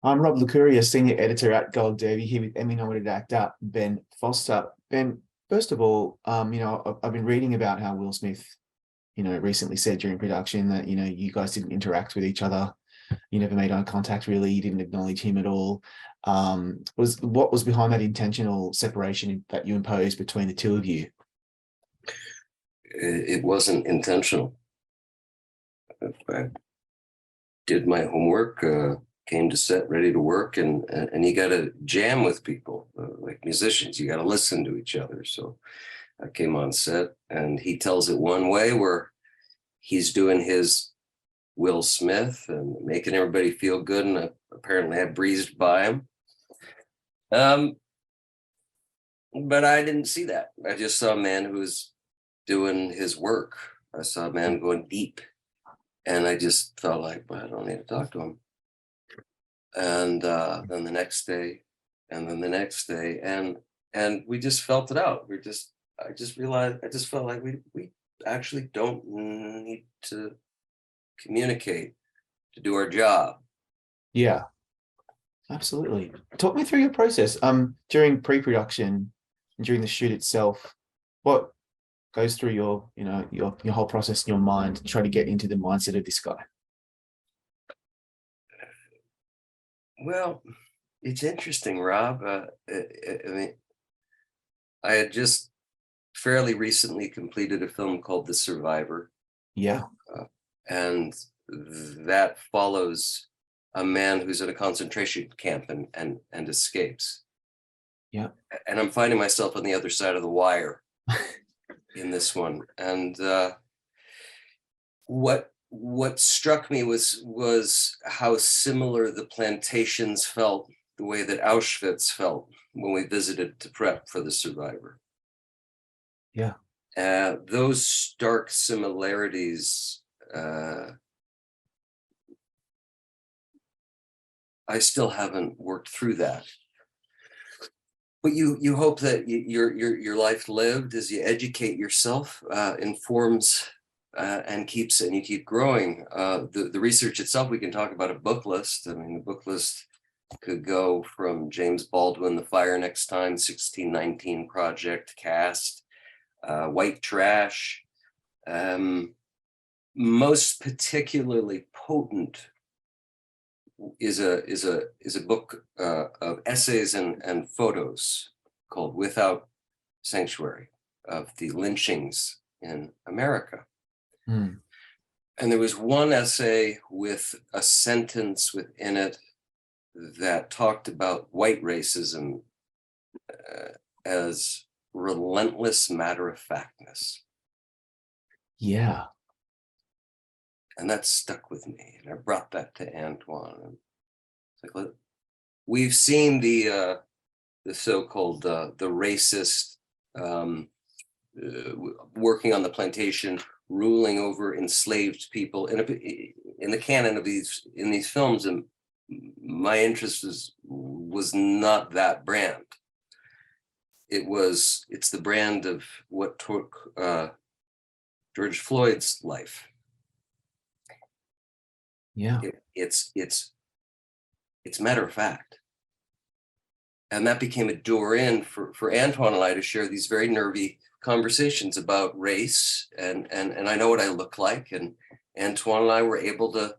I'm Rob Licuria, Senior Editor at Gold Derby, here with Emmy-nominated actor Ben Foster. Ben, first of all, I've been reading about how Will Smith, recently said during production that, you guys didn't interact with each other. You never made eye contact, really. You didn't acknowledge him at all. What was behind that intentional separation that you imposed between the two of you? It wasn't intentional. I did my homework, came to set ready to work, and you got to jam with people like musicians. You got to listen to each other. So I came on set, and he tells it one way where he's doing his Will Smith and making everybody feel good, and apparently I breezed by him. But I didn't see that. I just saw a man who was doing his work. I saw a man going deep, and I just felt like, well, I don't need to talk to him. And then the next day, and then the next day, and we just felt it out. I just realized, I just felt like we actually don't need to communicate to do our job. Yeah, absolutely. Talk me through your process. During pre-production, during the shoot itself, what goes through your whole process in your mind to try to get into the mindset of this guy? Well, it's interesting, Rob. I mean, I had just fairly recently completed a film called The Survivor, Yeah, and that follows a man who's in a concentration camp and escapes. yeah, And I'm finding myself on the other side of the wire in this one. And what struck me was how similar the plantations felt, the way that Auschwitz felt when we visited to prep for The Survivor. yeah, Those stark similarities, I still haven't worked through that. But you hope that your life lived as you educate yourself informs and you keep growing. The research itself, we can talk about a book list. I mean, the book list could go from James Baldwin, The Fire Next Time, 1619 Project, Cast, White Trash. Most particularly potent is a book of essays and photos called Without Sanctuary, of the lynchings in America. mm, And there was one essay with a sentence within it that talked about white racism as relentless matter-of-factness. yeah, And that stuck with me. And I brought that to Antoine. And it's like, we've seen the so-called the racist working on the plantation, ruling over enslaved people in the canon of these films, and my interest was not that brand. It's the brand of what took George Floyd's life. yeah, It's matter of fact. And that became a door in for Antoine and I to share these very nervy conversations about race, and I know what I look like, and Antoine and I were able to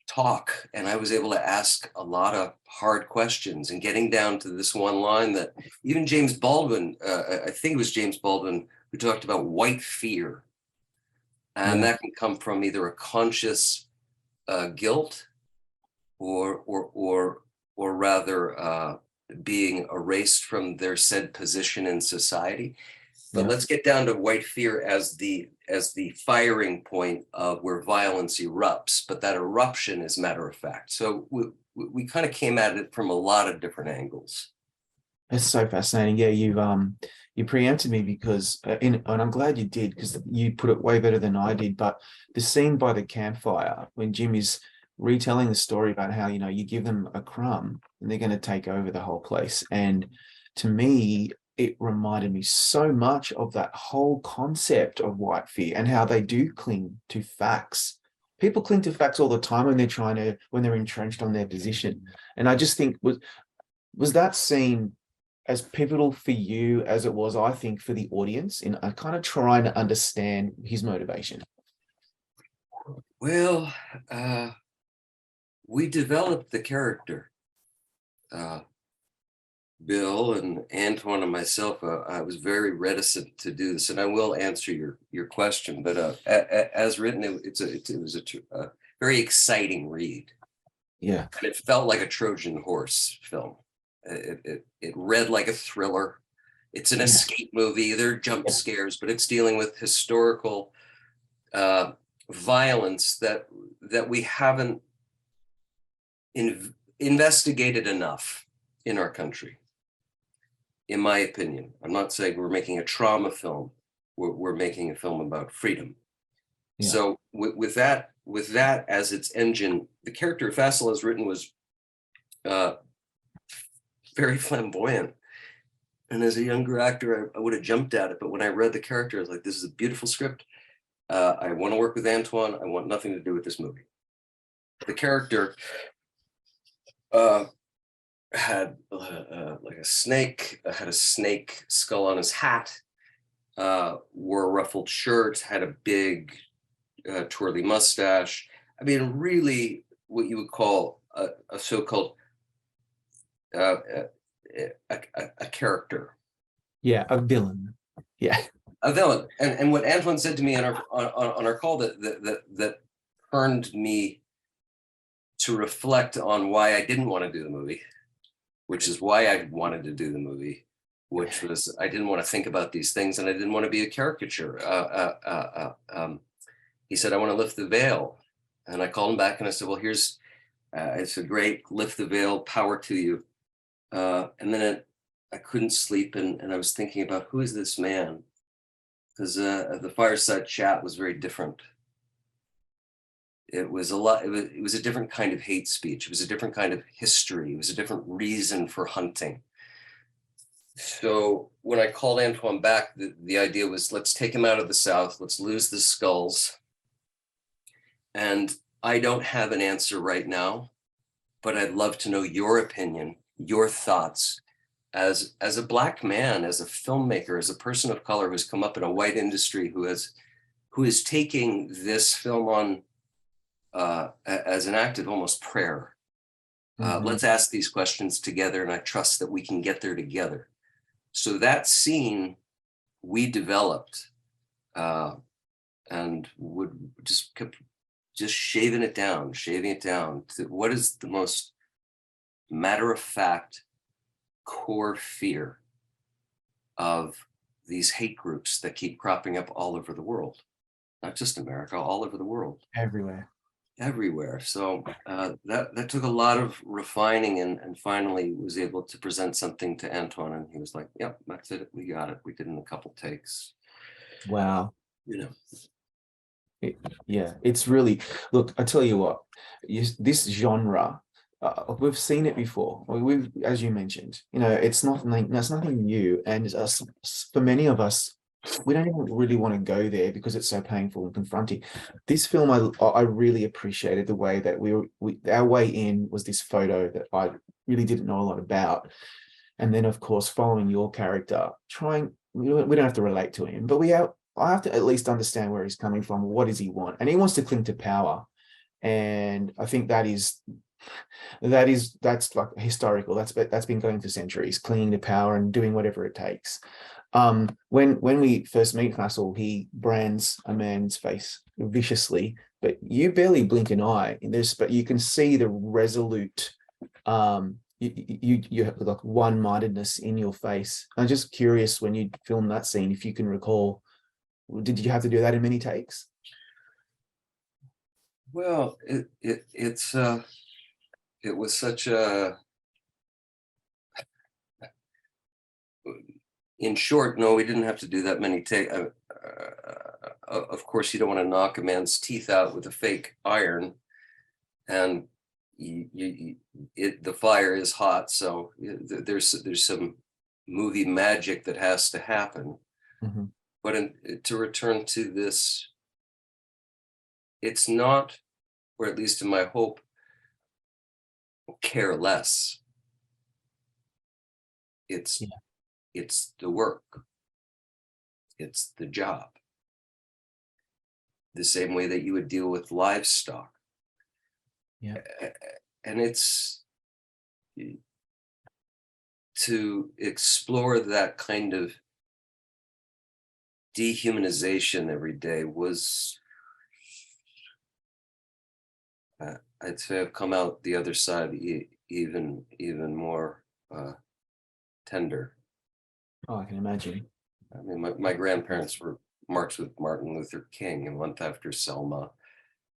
talk, and I was able to ask a lot of hard questions, and getting down to this one line that even James Baldwin, I think it was James Baldwin, who talked about white fear, and yeah, that can come from either a conscious guilt or rather being erased from their said position in society. But yeah. let's get down to white fear as the firing point of where violence erupts, but that eruption is matter of fact. So we kind of came at it from a lot of different angles. It's so fascinating. Yeah, you preempted me because, and I'm glad you did, because you put it way better than I did. But the scene by the campfire when Jim is retelling the story about how, you give them a crumb and they're going to take over the whole place. And to me, it reminded me so much of that whole concept of white fear and how they do cling to facts people cling to facts all the time when they're entrenched on their position. And I just think, was that scene as pivotal for you as it was, I think, for the audience in kind of trying to understand his motivation? Well, we developed the character. Bill and Antoine and myself, I was very reticent to do this, and I will answer your question. But as written, it was a very exciting read. Yeah, And it felt like a Trojan horse film. It read like a thriller. It's an escape movie. There are jump scares, but it's dealing with historical violence that we haven't investigated enough in our country. In my opinion, I'm not saying we're making a trauma film. We're making a film about freedom. Yeah. So with that as its engine, the character Faisal as written was very flamboyant. And as a younger actor, I would have jumped at it. But when I read the character, I was like, this is a beautiful script. I want to work with Antoine. I want nothing to do with this movie. The character had like a snake, had a snake skull on his hat, wore a ruffled shirt, had a big twirly mustache. I mean, really what you would call a so-called a character. Yeah, a villain. Yeah. A villain. And what Antoine said to me on our call that turned me to reflect on why I didn't want to do the movie, which is why I wanted to do the movie, which was I didn't want to think about these things and I didn't want to be a caricature. He said, I want to lift the veil. And I called him back and I said, well, here's, it's a great lift the veil, power to you. And then I couldn't sleep and I was thinking about who is this man? Because the fireside chat was very different. It was it was a different kind of hate speech. It was a different kind of history. It was a different reason for hunting. So when I called Antoine back, the idea was, let's take him out of the South. Let's lose the skulls. And I don't have an answer right now, but I'd love to know your opinion, your thoughts as a Black man, as a filmmaker, as a person of color who's come up in a white industry, who is taking this film on as an act of almost prayer. Let's ask these questions together, and I trust that we can get there together. So that scene we developed and would just kept shaving it down to what is the most matter-of-fact core fear of these hate groups that keep cropping up all over the world, not just America, all over the world. Everywhere. So that took a lot of refining and finally was able to present something to Antoine, and he was like, yep, that's it. We got it. We did it in a couple takes. Wow. You know. Yeah, it's really, look, I tell you what, this genre, we've seen it before. We've, as you mentioned, it's nothing new. And for many of us, we don't even really want to go there because it's so painful and confronting. This film, I really appreciated the way that our way in was this photo that I really didn't know a lot about. And then, of course, following your character, we don't have to relate to him, but I have to at least understand where he's coming from. What does he want? And he wants to cling to power. And I think that's like historical. That's been going for centuries, clinging to power and doing whatever it takes. When we first meet Faisal, he brands a man's face viciously, but you barely blink an eye in this, but you can see the resolute, you have like one-mindedness in your face. I'm just curious, when you filmed that scene, if you can recall, did you have to do that in many takes? Well, it was such a, in short, no, we didn't have to do that many takes. Of course, you don't want to knock a man's teeth out with a fake iron, and the fire is hot, so there's some movie magic that has to happen. But to return to this, it's not or at least in my hope, care less. It's Yeah. it's the work. It's the job. The same way that you would deal with livestock. Yeah. And it's to explore that kind of dehumanization every day was, I'd say I've come out the other side even more tender. Oh, I can imagine. I mean, my grandparents were marched with Martin Luther King, and a month after Selma,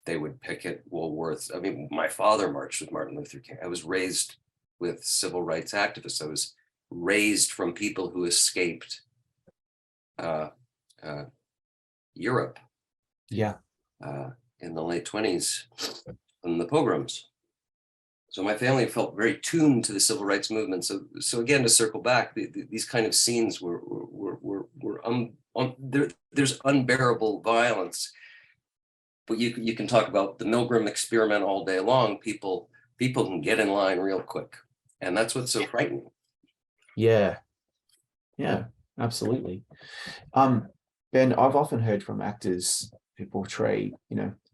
they would picket Woolworths. I mean, my father marched with Martin Luther King. I was raised with civil rights activists. I was raised from people who escaped uh, uh, Europe Yeah. in the late 20s in the pogroms. So my family felt very tuned to the civil rights movement. So again, to circle back, these kind of scenes there's unbearable violence. But you can talk about the Milgram experiment all day long. People can get in line real quick, and that's what's so frightening. Yeah. Yeah, absolutely. Ben, I've often heard from actors who portray,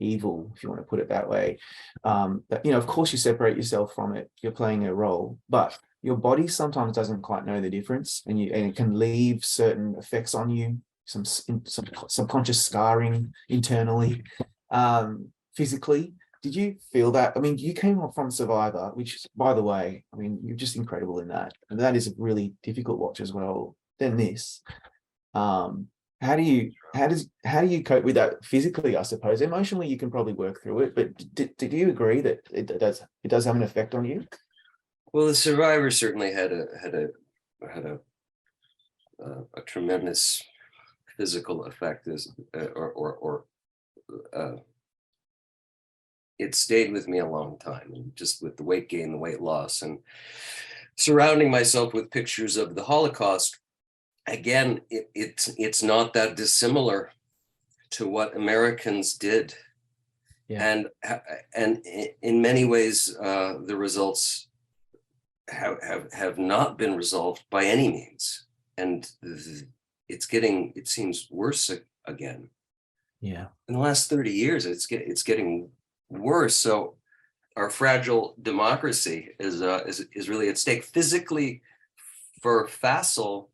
evil, if you want to put it that way, that, of course you separate yourself from it, you're playing a role, but your body sometimes doesn't quite know the difference, and it can leave certain effects on you, some subconscious scarring internally, physically. Did you feel that? I mean, you came from Survivor, which, by the way, I mean, you're just incredible in that. And that is a really difficult watch as well than this. How do you cope with that physically? I suppose emotionally you can probably work through it, but did you agree that it does have an effect on you? Well, the Survivor certainly had a tremendous physical effect, it stayed with me a long time, and just with the weight gain, the weight loss, and surrounding myself with pictures of the Holocaust. Again, it's not that dissimilar to what Americans did, Yeah. and in many ways, the results have not been resolved by any means, and it seems worse again. Yeah. In the last 30 years, it's getting worse. So our fragile democracy is really at stake. Physically, for Fassel,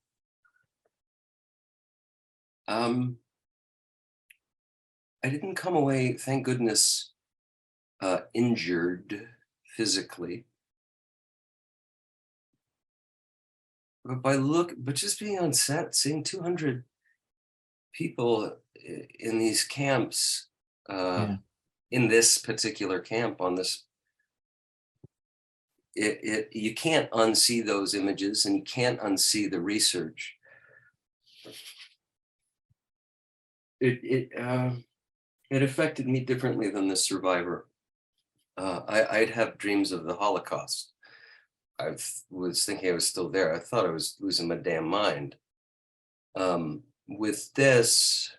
I didn't come away, thank goodness, injured physically. But just being on set, seeing 200 people in these camps, Yeah. in this particular camp, on this, you can't unsee those images, and you can't unsee the research. It affected me differently than the Survivor. I'd have dreams of the Holocaust. I was thinking I was still there. I thought I was losing my damn mind. With this,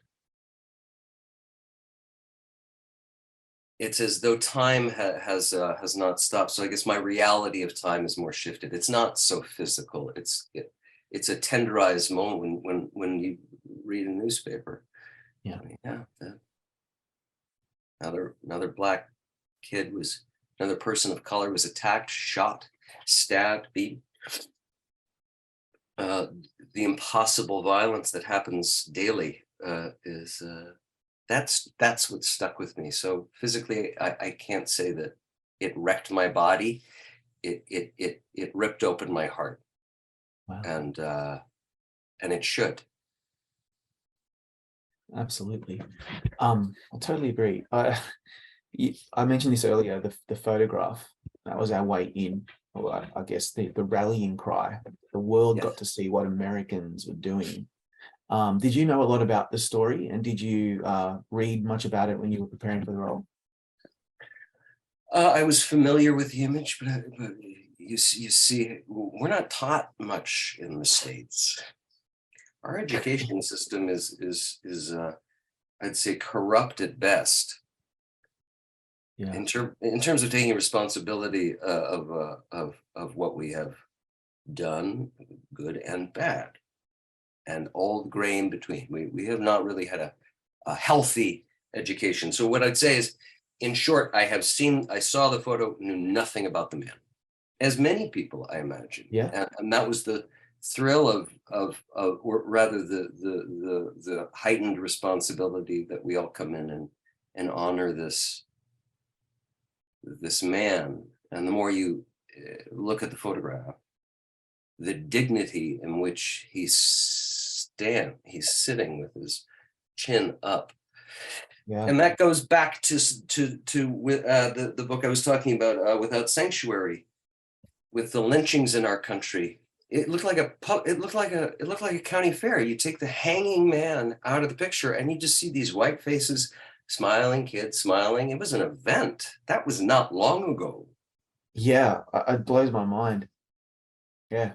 it's as though time has not stopped. So I guess my reality of time is more shifted. It's not so physical. It's a tenderized moment when you read a newspaper. Yeah. Yeah. Another black kid another person of color was attacked, shot, stabbed, beaten. The impossible violence that happens daily is that's what stuck with me. So physically, I can't say that it wrecked my body. It ripped open my heart. Wow. And it should. Absolutely. I totally agree. I mentioned this earlier, the photograph, that was our way in, or I guess the rallying cry. The world Yes. got to see what Americans were doing. Did you know a lot about the story, and did you read much about it when you were preparing for the role? I was familiar with the image, but you see, we're not taught much in the States. Our education system is I'd say corrupt at best. Yeah. in terms of taking responsibility of what we have done, good and bad, and all the gray in between. We have not really had a healthy education. So what I'd say is, in short, I saw the photo, knew nothing about the man, as many people, I imagine. Yeah. And that was the thrill or rather the heightened responsibility that we all come in and honor this man. And the more you look at the photograph, the dignity in which he's sitting with his chin up. Yeah. And that goes back to the book I was talking about, Without Sanctuary, with the lynchings in our country. It looked like a county fair. You take the hanging man out of the picture and you just see these white faces, smiling, kids smiling. It was an event. That was not long ago. Yeah. It blows my mind. Yeah.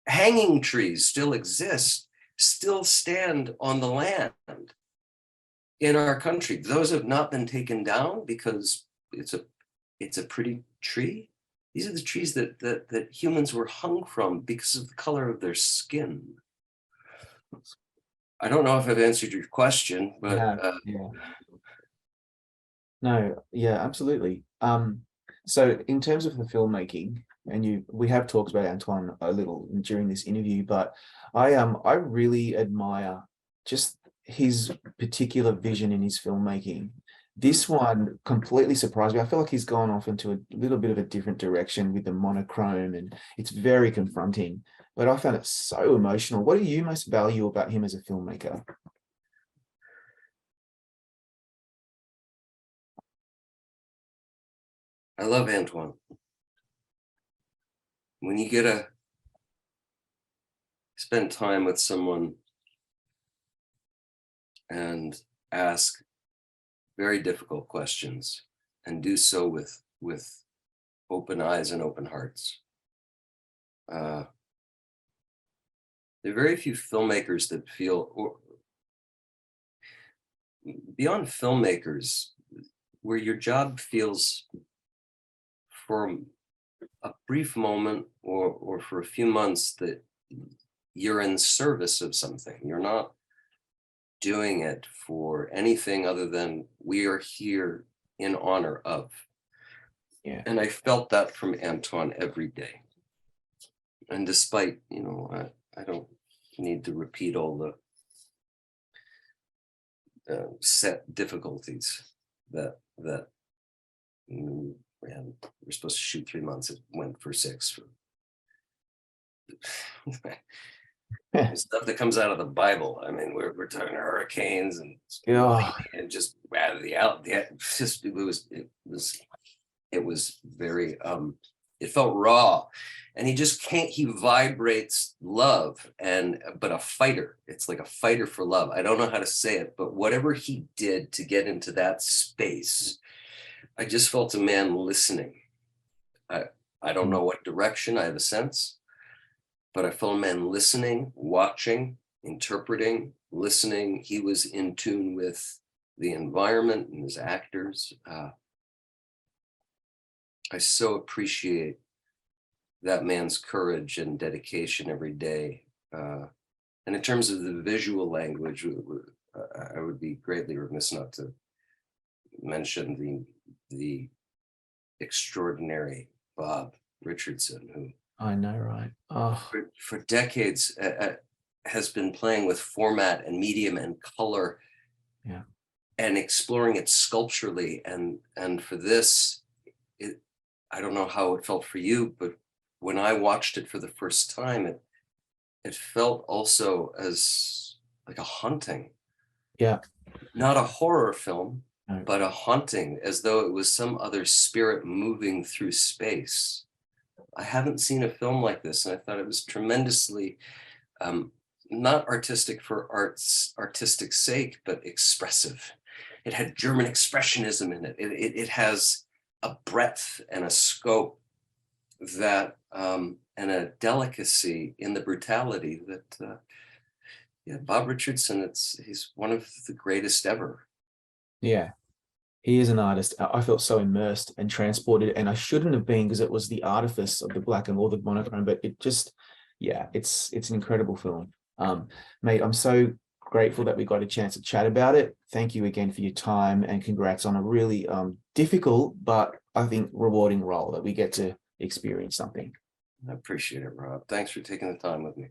Hanging trees still exist, still stand on the land in our country. Those have not been taken down because it's a pretty tree. These are the trees that humans were hung from because of the color of their skin. I don't know if I've answered your question, but Yeah. No, yeah, absolutely. So in terms of the filmmaking, and we have talked about Antoine a little during this interview, but I really admire just his particular vision in his filmmaking. This one completely surprised me. I feel like he's gone off into a little bit of a different direction with the monochrome, and it's very confronting. But I found it so emotional. What do you most value about him as a filmmaker? I love Antoine. When you get to spend time with someone and ask very difficult questions and do so with open eyes and open hearts. There are very few filmmakers that feel, or beyond filmmakers, where your job feels for a brief moment or for a few months that you're in service of something. You're not doing it for anything other than we are here in honor of. Yeah. And I felt that from Antoine every day. And despite, I don't need to repeat all the set difficulties that we're supposed to shoot 3 months. It went for 6. Stuff that comes out of the Bible. I mean, we're talking hurricanes and Yeah. and just out of the out. Yeah, just it was very it felt raw, and he vibrates love, but a fighter. It's like a fighter for love. I don't know how to say it, but whatever he did to get into that space, I just felt a man listening. I don't know what direction, I have a sense, but I felt a man listening, watching, interpreting, listening. He was in tune with the environment and his actors. I so appreciate that man's courage and dedication every day. And in terms of the visual language, I would be greatly remiss not to mention the extraordinary Bob Richardson, who I know, right? Oh, for decades has been playing with format and medium and color, yeah. and exploring it sculpturally. And for this, I don't know how it felt for you, but when I watched it for the first time, it felt also as like a haunting. Yeah. Not a horror film, No. but a haunting, as though it was some other spirit moving through space. I haven't seen a film like this, and I thought it was tremendously not artistic for artistic sake, but expressive. It had German expressionism in it. It has a breadth and a scope that and a delicacy in the brutality that Bob Richardson, he's one of the greatest ever. Yeah. He is an artist. I felt so immersed and transported, and I shouldn't have been because it was the artifice of the black and all the monochrome. But it just, yeah, it's an incredible film. Mate, I'm so grateful that we got a chance to chat about it. Thank you again for your time, and congrats on a really difficult but I think rewarding role that we get to experience something. I appreciate it, Rob. Thanks for taking the time with me.